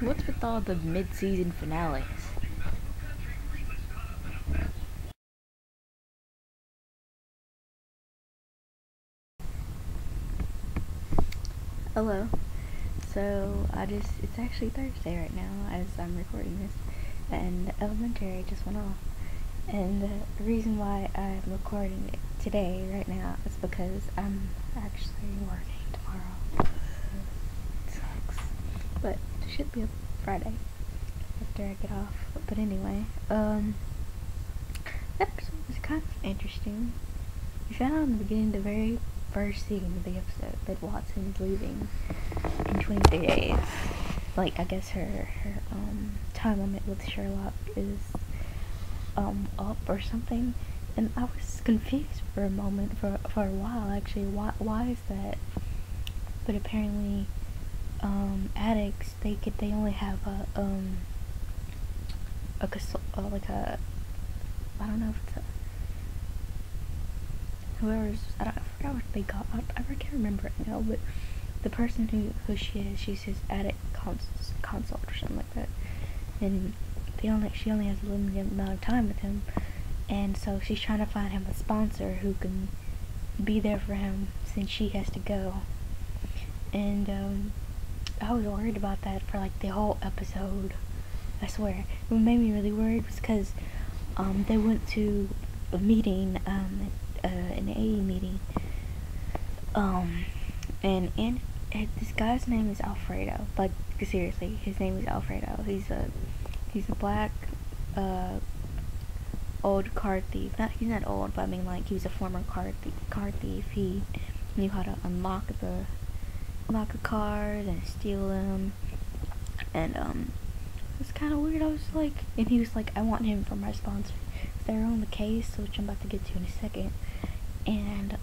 What's with all the mid-season finales? Hello. So, it's actually Thursday right now as I'm recording this, and elementary just went off. And the reason why I'm recording it today, right now, is because I'm actually working tomorrow. It sucks. But it should be a Friday after I get off. But anyway, that episode was kind of interesting. We found out in the beginning, the very first scene of the episode, that Watson's leaving in 23 days. Like, I guess her time limit with Sherlock is up or something. And I was confused for a moment, for a while actually. Why is that? But apparently, addicts, they only have a like a, I don't know if it's a, I forgot what they call, I can't remember it now, but the person who she is, she's his addict consult or something like that, and she only has a limited amount of time with him, and so she's trying to find him a sponsor who can be there for him since she has to go, and I was worried about that for like the whole episode. I swear, what made me really worried was because they went to a meeting, an AA meeting, and this guy's name is Alfredo. Like, seriously, his name is Alfredo. He's a black old card thief. He's not old, but I mean, like, he was a former card thief. He knew how to unlock a card and steal them, and it was kind of weird. I was like, and he was like, I want him for my sponsor. They're on the case, which I'm about to get to in a second. And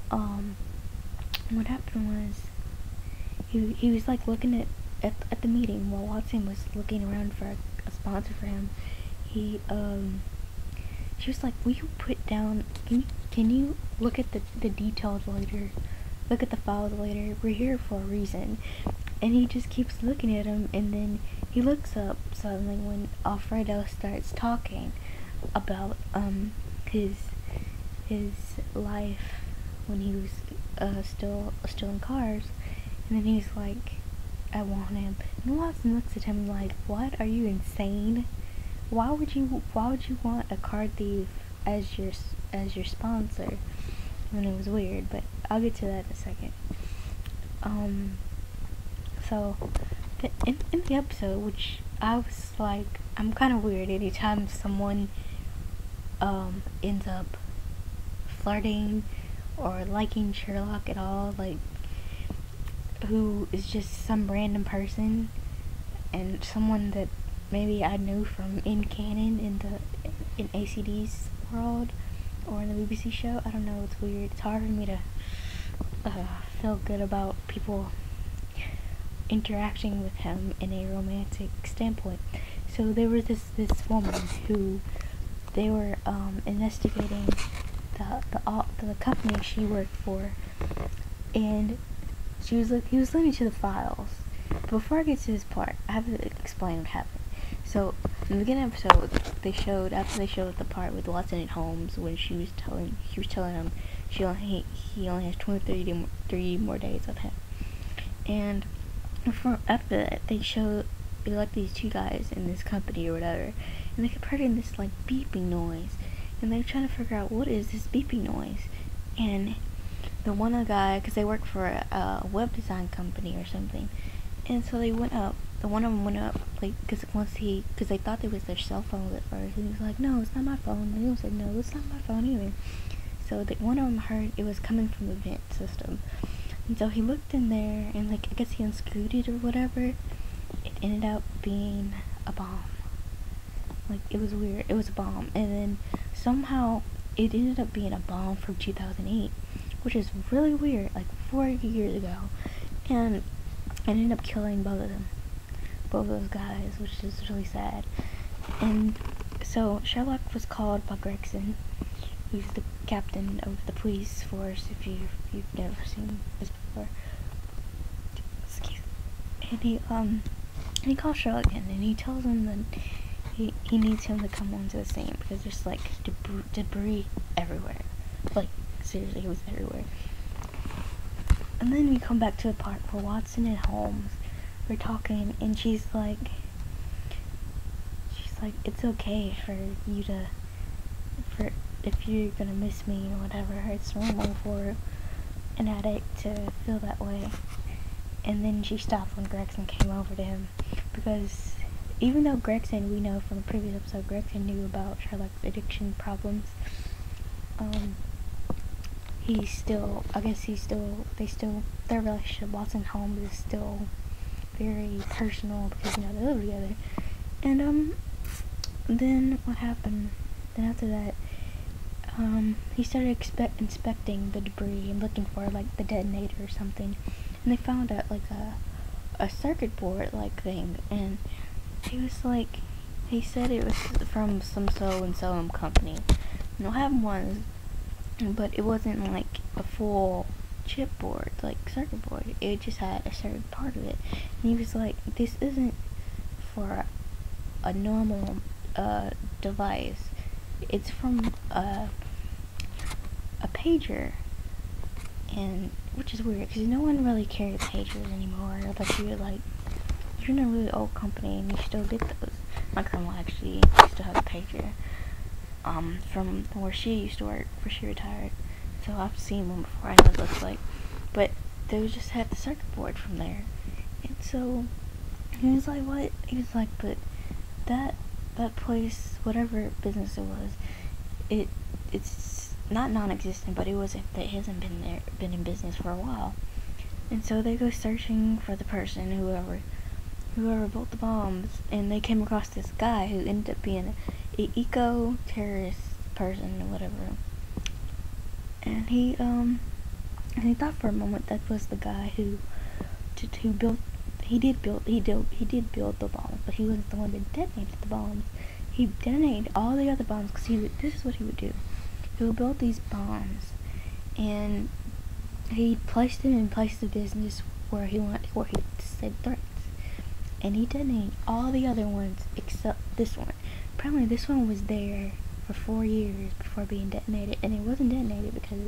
what happened was, he was like looking at the meeting while Watson was looking around for a sponsor for him. She was like, will you put down, can you look at the details later, look at the files later, we're here for a reason. And he just keeps looking at him, and then he looks up suddenly when Alfredo starts talking about his life when he was still in cars, and then he's like, I want him. And Watson looks at him like, what? Are you insane? Why would you want a card thief as your sponsor? And it was weird, but I'll get to that in a second. So in the episode, which I was like, I'm kind of weird anytime someone ends up flirting or liking Sherlock at all, like, who is just some random person, and someone that maybe I knew from in canon in ACD's world or in the BBC show. I don't know, it's weird. It's hard for me to feel good about people interacting with him in a romantic standpoint. So there was this woman who they were investigating the company she worked for, and he was looking to the files. But before I get to this part, I have to explain what happened. So in the beginning of the episode, after they showed the part with Watson and Holmes, when she was telling him he only has 23 more days with him, and after that, they like these two guys in this company or whatever, and they kept hearing this like beeping noise, and they were trying to figure out what is this beeping noise. And the one guy, because they work for a web design company or something, and so they went up. The one of them went up, like, because they thought it was their cell phone at first, and he was like, no, it's not my phone. And the other said, no, it's not my phone either. So one of them heard it was coming from the vent system. And so he looked in there, and like, I guess he unscrewed it or whatever. It ended up being a bomb. Like, it was weird. It was a bomb. And then somehow it ended up being a bomb from 2008, which is really weird, like 4 years ago. And it ended up killing both of those guys, which is really sad. And so Sherlock was called by Gregson, who's the captain of the police force, if you've never seen this before. Excuse me. And he calls Sherlock in, and he tells him that he needs him to come onto the scene because there's like debris everywhere. Like, seriously, it was everywhere. And then we come back to the part where Watson and Holmes were talking, and she's like, it's okay for if you're gonna miss me or whatever. It's normal for an addict to feel that way. And then she stopped when Gregson came over to him, because even though Gregson, we know from the previous episode, Gregson knew about Sherlock's addiction problems, their relationship, Watson and Holmes, is still very personal because, they live together. And, then what happened? Then after that, he started inspecting the debris and looking for, like, the detonator or something. And they found out, like, a circuit board, like, thing. And he said it was from some so-and-so company. And what happened was, but it wasn't, like, a full chip board, like, circuit board. It just had a certain part of it. And he was like, this isn't for a normal device. It's from a pager, and which is weird because no one really carries pagers anymore. But you're in a really old company and you still get those. My grandma actually still has a pager from where she used to work before she retired. So I've seen one before. I know what it looks like, but they just had the circuit board from there. And so he was like, what? He was like, but that place, whatever business it was, it's not non-existent, but it hasn't been in business for a while. And so they go searching for the person, whoever built the bombs, and they came across this guy who ended up being an eco-terrorist person or whatever. And he thought for a moment that was the guy who built. He did build the bombs, but he wasn't the one that detonated the bombs. He detonated all the other bombs because this is what he would do. He would build these bombs, and he placed them in places of business where he said threats. And he detonated all the other ones except this one. Apparently this one was there for 4 years before being detonated, and it wasn't detonated because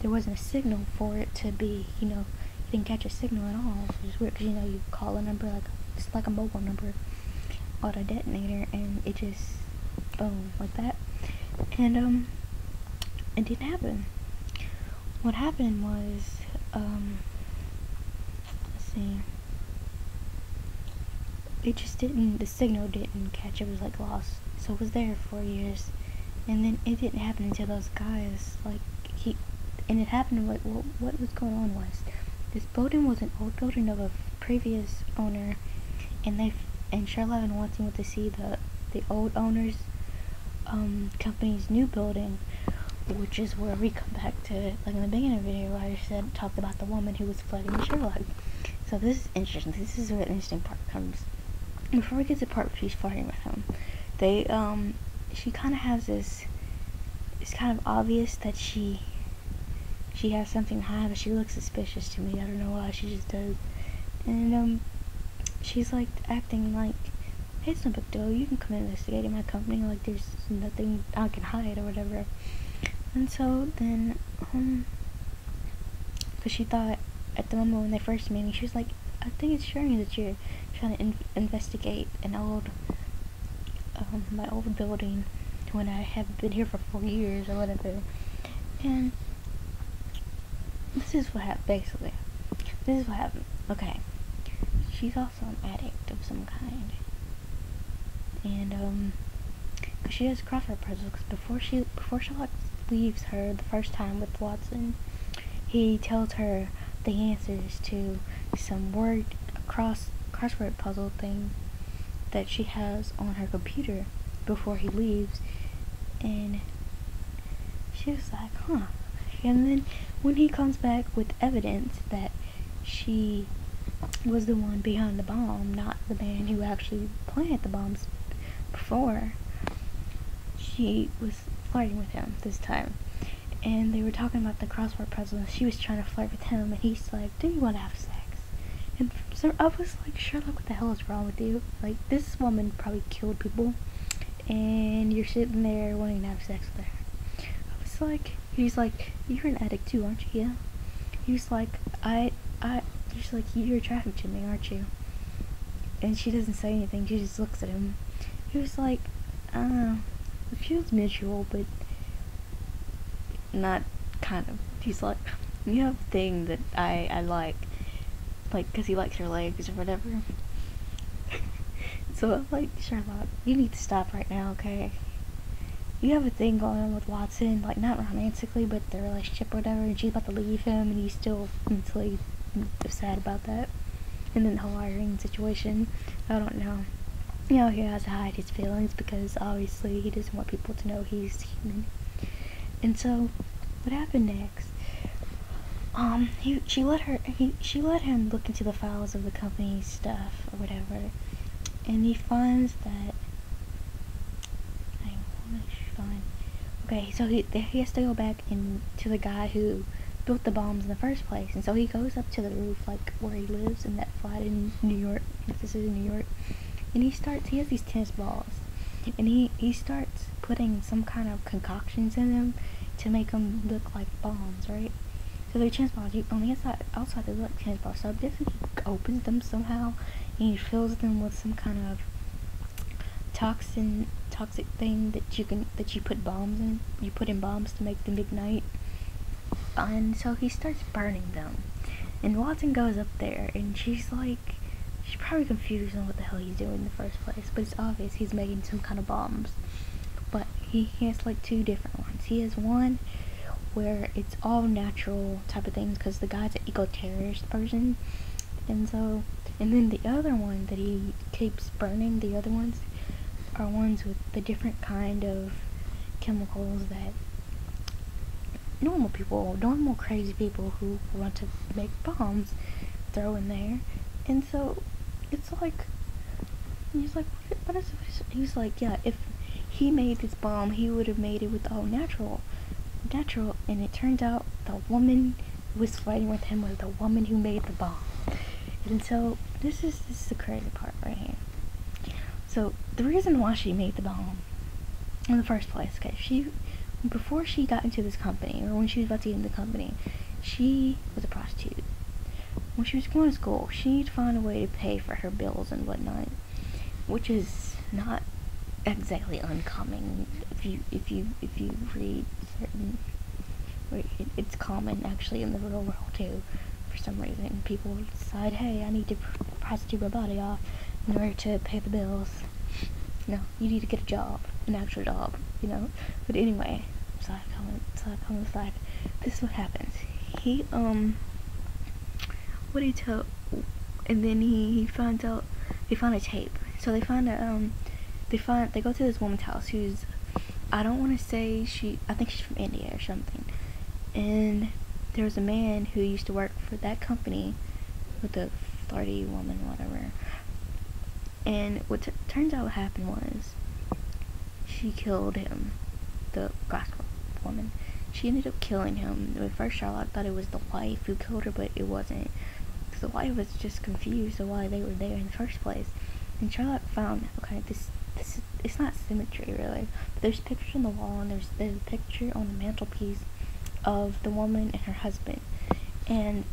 there wasn't a signal for it to be, you didn't catch a signal at all, which is weird because, you call a number it's like a mobile number on a detonator, and it just, boom, like that. And, it didn't happen. What happened was, let's see, the signal didn't catch, it was, like, lost, so it was there for 4 years, and then it didn't happen until those guys, and it happened, what was going on was, this building was an old building of a previous owner, and Sherlock and Watson went to see the old owner's company's new building, which is where we come back to, like in the beginning of the video where I talked about the woman who was flirting with Sherlock. So this is interesting. This is where the interesting part comes. Before we get to the part where she's flirting with him, she kind of has this, it's kind of obvious that she has something high, but she looks suspicious to me. I don't know why, she just does. And she's like acting like, hey, it's no big deal, you can come investigate in my company, like there's nothing I can hide or whatever. And so then because she thought at the moment when they first met me, she was like, I think it's strange that you're trying to investigate an my old building when I have been here for 4 years or whatever. And this is what happened, basically. This is what happened. Okay. She's also an addict of some kind. And, cause she does crossword puzzles, cause before Sherlock leaves her the first time with Watson, he tells her the answers to some crossword puzzle thing that she has on her computer before he leaves. And she was like, huh. And then when he comes back with evidence that she was the one behind the bomb, not the man who actually planted the bombs before, she was flirting with him this time. And they were talking about the crossword puzzle, and she was trying to flirt with him, and he's like, do you want to have sex? And So I was like, Sherlock, what the hell is wrong with you? Like, this woman probably killed people, and you're sitting there wanting to have sex with her. I was like, he's like, you're an addict too, aren't you? Yeah. He's like, he's like, you're attracted to me, aren't you? And she doesn't say anything, she just looks at him. He was like, it feels mutual, but not kind of. He's like, you have a thing that I like, because he likes her legs or whatever. So I'm like, Sherlock, you need to stop right now, okay? You have a thing going on with Watson, like, not romantically, but the relationship or whatever, and she's about to leave him, and he's still mentally sad about that. And then the whole Irene situation, I don't know. You know, he has to hide his feelings because obviously he doesn't want people to know he's human. And so, what happened next? She let him look into the files of the company's stuff or whatever, and he finds that. Okay, so he has to go back to the guy who built the bombs in the first place, and so he goes up to the roof, like where he lives in that flat in New York. This is in New York, and he has these tennis balls, and he starts putting some kind of concoctions in them to make them look like bombs, right? So they're tennis balls. On the outside they look like tennis balls. So I guess he opens them somehow, and he fills them with some kind of toxic thing that you put bombs in. You put in bombs to make them ignite. And so he starts burning them. And Watson goes up there, and she's probably confused on what the hell he's doing in the first place. But it's obvious he's making some kind of bombs. But he has like two different ones. He has one where it's all natural type of things because the guy's an eco-terrorist person. And then the other one that he keeps burning, the other ones are ones with the different kind of chemicals that normal crazy people who want to make bombs throw in there. And so it's like, he's like, what is he's like, yeah, if he made this bomb, he would have made it with all natural, and it turns out the woman who was fighting with him was the woman who made the bomb. And so this is the crazy part right here. So the reason why she made the bomb in the first place, okay, before she got into this company, or when she was about to get into the company, she was a prostitute. When she was going to school, she needed to find a way to pay for her bills and whatnot, which is not exactly uncommon. If you read certain, it's common actually in the real world too. For some reason, people decide, hey, I need to prostitute my body off in order to pay the bills. No, you need to get a job, an actual job, you know. But anyway, side comment. This is what happens. He what do you tell? And then he finds out. They find a tape. So they find they go to this woman's house who's, I don't want to say I think she's from India or something. And there was a man who used to work for that company with the flirty woman, whatever. And what turns out what happened was she killed him, the glass woman. She ended up killing him. At first, Charlotte thought it was the wife who killed her, but it wasn't. The wife was just confused of why they were there in the first place. And Charlotte found, okay, this it's not symmetry really, but there's pictures on the wall, and there's a picture on the mantelpiece of the woman and her husband, and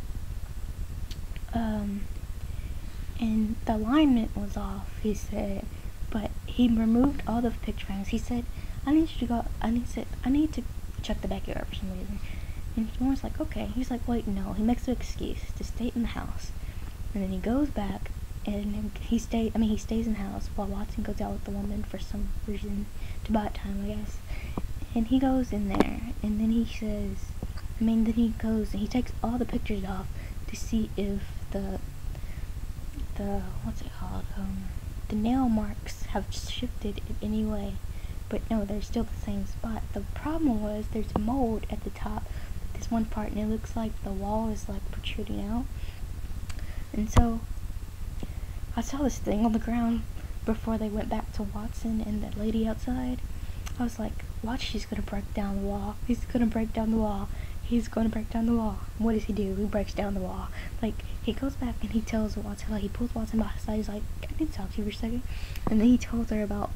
the alignment was off, he said, but he removed all the picture frames. He said, I need to check the backyard for some reason. And the woman's like, okay. He's like, wait, no. He makes an excuse to stay in the house, and then he goes back, and he stays in the house while Watson goes out with the woman for some reason, to buy time, I guess. And he goes in there, and then he goes and he takes all the pictures off to see if the what's it called, the nail marks have shifted in any way. But no, they're still the same spot. The problem was there's mold at the top, this one part, and it looks like the wall is like protruding out. And so I saw this thing on the ground before they went back to Watson and that lady outside. I was like, watch, she's gonna break down the wall. He's gonna break down the wall. he's going to break down the wall. What does he do? He breaks down the wall. Like, he goes back and he tells Watson, like, he pulls Watson by his side. He's like, I need to talk to you for a second. And then he tells her about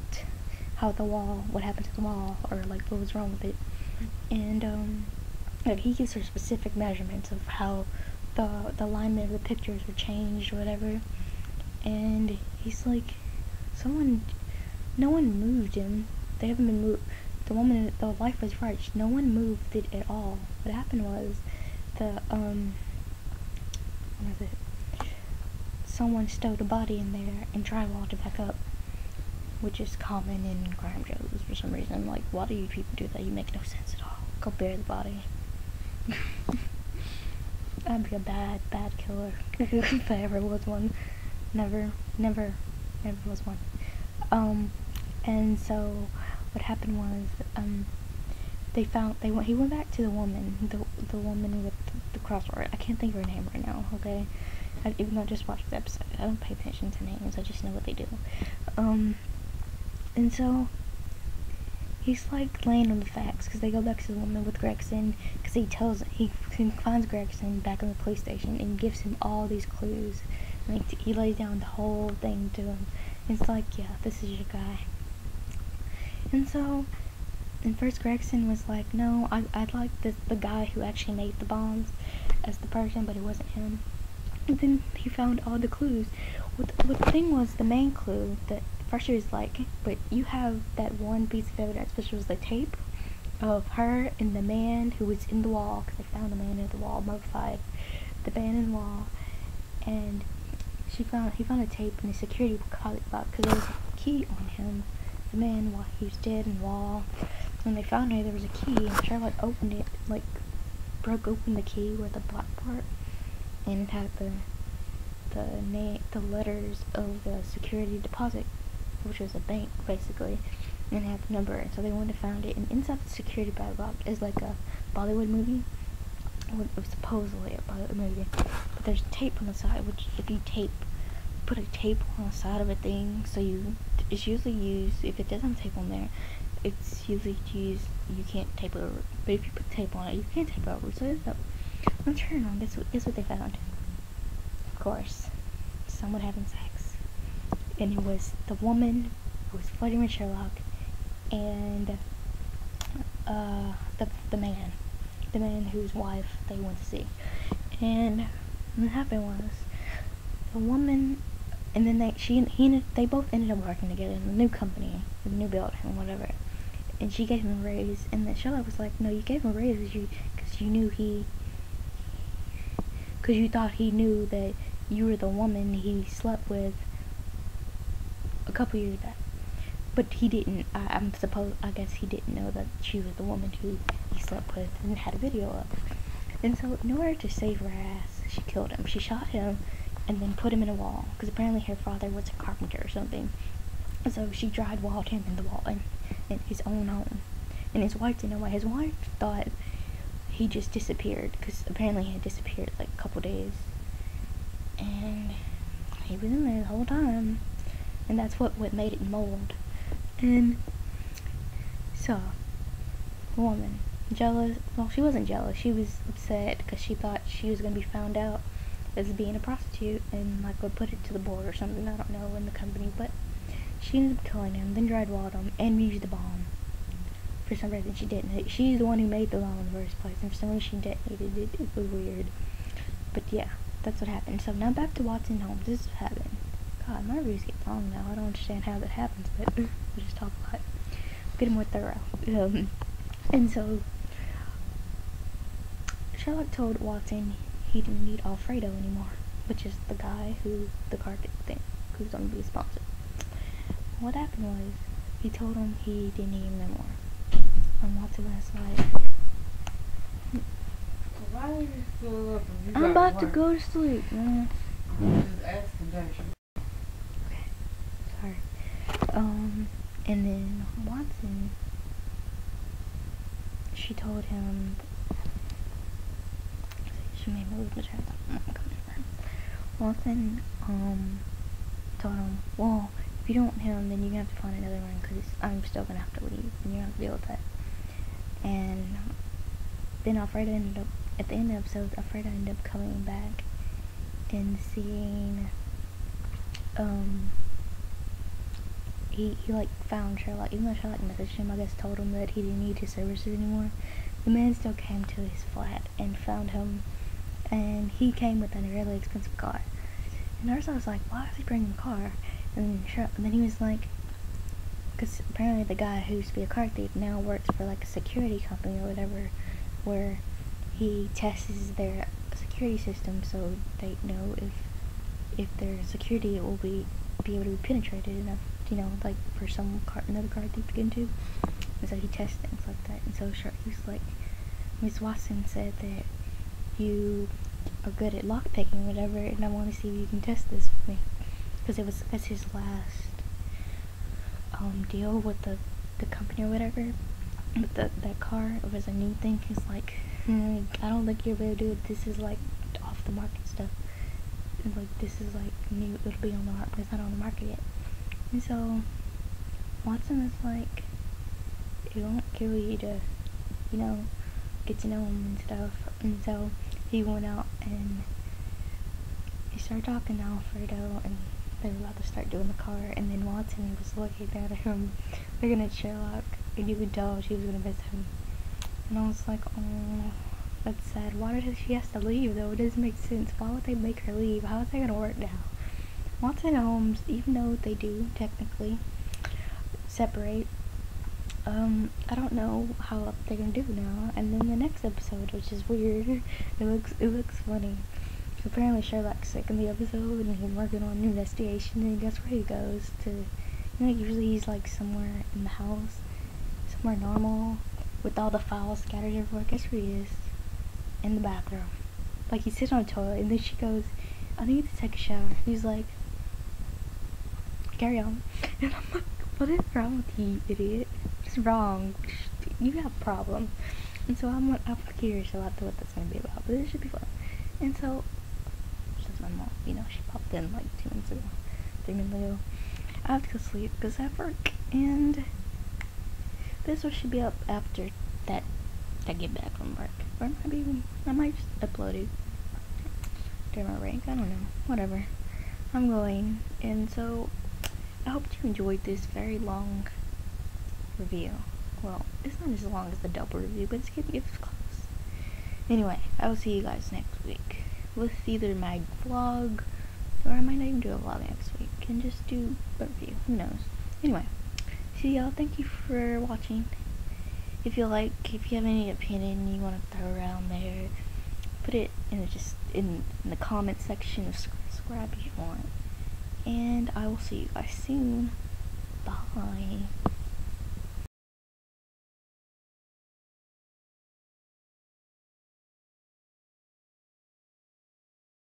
how the wall, what happened to the wall, or like what was wrong with it. And like, he gives her specific measurements of how the alignment of the pictures were changed or whatever. And he's like, no one moved him. They haven't been moved. The wife was right. No one moved it at all. What happened was, someone stowed a body in there and drywalled it back up, which is common in crime shows for some reason. Like, why do you people do that? You make no sense at all. Go bury the body. I'd be a bad killer if I ever was one. Never was one. And so what happened was, he went back to the woman with the crossword. I can't think of her name right now, okay? Even though I just watched the episode, I don't pay attention to names, I just know what they do. And so he's like laying on the facts, because they go back to the woman with Gregson, because he finds Gregson back in the police station and gives him all these clues. Like, he lays down the whole thing to him. It's like, yeah, this is your guy. And so, and first Gregson was like, no, I'd like the guy who actually made the bombs as the person, but it wasn't him. And then he found all the clues. What the thing was, the main clue, that first he was like, but you have that one piece of evidence, which was the tape of her and the man who was in the wall, because they found the man in the wall, mummified, the man in the wall, and he found a tape in the security deposit box, because there was a key on him, the man, while he was dead in the wall. When they found it, there was a key, and Charlotte opened it, like, broke open the key with the black part, and it had the letters of the security deposit, which was a bank, basically, and it had the number, and so they went and found it, and inside the security box is like a Bollywood movie. It was supposedly a Bollywood movie, but there's tape on the side, which if you put a tape on the side of a thing, so it's usually used, if it doesn't have tape on there, it's usually used, you can't tape over, but if you put tape on it, you can tape over, so let's turn on, guess what they found. Of course, someone having sex, and it was the woman who was flirting with Sherlock, and the man whose wife they went to see. And what happened was, the woman, and then they both ended up working together in the new company, the new building, whatever. And she gave him a raise, and then Sherlock was like, no, you gave him a raise because you thought he knew that you were the woman he slept with a couple years back. But he didn't, I guess he didn't know that she was the woman who he slept with and had a video of. And so, in order to save her ass, she killed him. She shot him and then put him in a wall, because apparently her father was a carpenter or something. And so she drywalled him in the wall, in his own home. And his wife didn't know why. His wife thought he just disappeared, because apparently he had disappeared like a couple days. And he was in there the whole time. And that's what made it mold. And so, the woman, jealous, well, she wasn't jealous, she was upset because she thought she was going to be found out as being a prostitute and like would put it to the board or something, I don't know, in the company, but she ended up killing him, then drywalled him, and used the bomb. For some reason she didn't. She's the one who made the bomb in the first place, and for some reason she detonated it. It was weird. But yeah, that's what happened. So now back to Watson Holmes. This is what happened. God, my reviews get long now. I don't understand how that happens, but we just talk a lot. Getting more thorough. And so, Sherlock told Watson he didn't need Alfredo anymore, which is the guy who, the carpet thing, who's going to be a sponsor. What happened was, he told him he didn't need him anymore. And Watson was like, why are you still up? I'm about to go to sleep, man. Just asking that you. Sorry. And then Watson, she told him, she made me lose my train of thought. Watson, told him, well, if you don't want him, then you're gonna have to find another one, because I'm still gonna have to leave, and you're gonna have to deal with that. And then Alfredo ended up, at the end of the episode, Alfredo ended up coming back and seeing, he like found Sherlock, even though Sherlock messaged him, I guess told him that he didn't need his services anymore. The man still came to his flat and found him, and he came with a really expensive car. And at first I was like, why is he bringing a car? And then he was like, because apparently the guy who used to be a car thief now works for like a security company or whatever, where he tests their security system so they know if their security will be able to be penetrated enough, you know, like for another car thief to get into. And so he tests things like that. And so he was like, Miss Watson said that you are good at lockpicking or whatever, and I want to see if you can test this with me, because that's his last deal with the company or whatever. But that car, it was a new thing. He's like, I don't think you'll be able to do it. This is like off the market stuff. And like, this is like new. It'll be on the market, but it's not on the market yet. And so Watson is like, it won't kill you to, you know, get to know him and stuff. And so he went out and he started talking to Alfredo, and they were about to start doing the car, and then Watson was looking at him, looking at Sherlock, and you could tell she was gonna miss him. And I was like, oh, that's sad. Why did she have to leave though? It doesn't make sense. Why would they make her leave? How is that gonna work now? Watson and Holmes, even though they do technically separate, I don't know how they're gonna do now. And then the next episode, which is weird, it looks funny. Apparently Sherlock's sick in the episode, and he's working on an investigation, and guess where he goes to? You know, usually he's like somewhere in the house, somewhere normal, with all the files scattered everywhere. Guess where he is? In the bathroom. Like, he's sitting on the toilet, and then she goes, I need to take a shower. And he's like, carry on. And I'm like, what is wrong with you, idiot? What's wrong? You have a problem. And so I'm curious about what that's gonna be about, but it should be fun. And so, since my mom, you know, she popped in like 3 minutes ago. I have to go sleep because I have work, and this one should be up after that I get back from work. Or maybe I might just upload it during my break. I don't know. Whatever. I'm going, and so I hope you enjoyed this very long review. Well, it's not as long as the double review, but it's close. Anyway, I will see you guys next week with either my vlog, or I might not even do a vlog next week and just do a review. Who knows? Anyway, see y'all. Thank you for watching. If you have any opinion you want to throw around there, put it in the comment section, or subscribe if you want. And I will see you guys soon. Bye.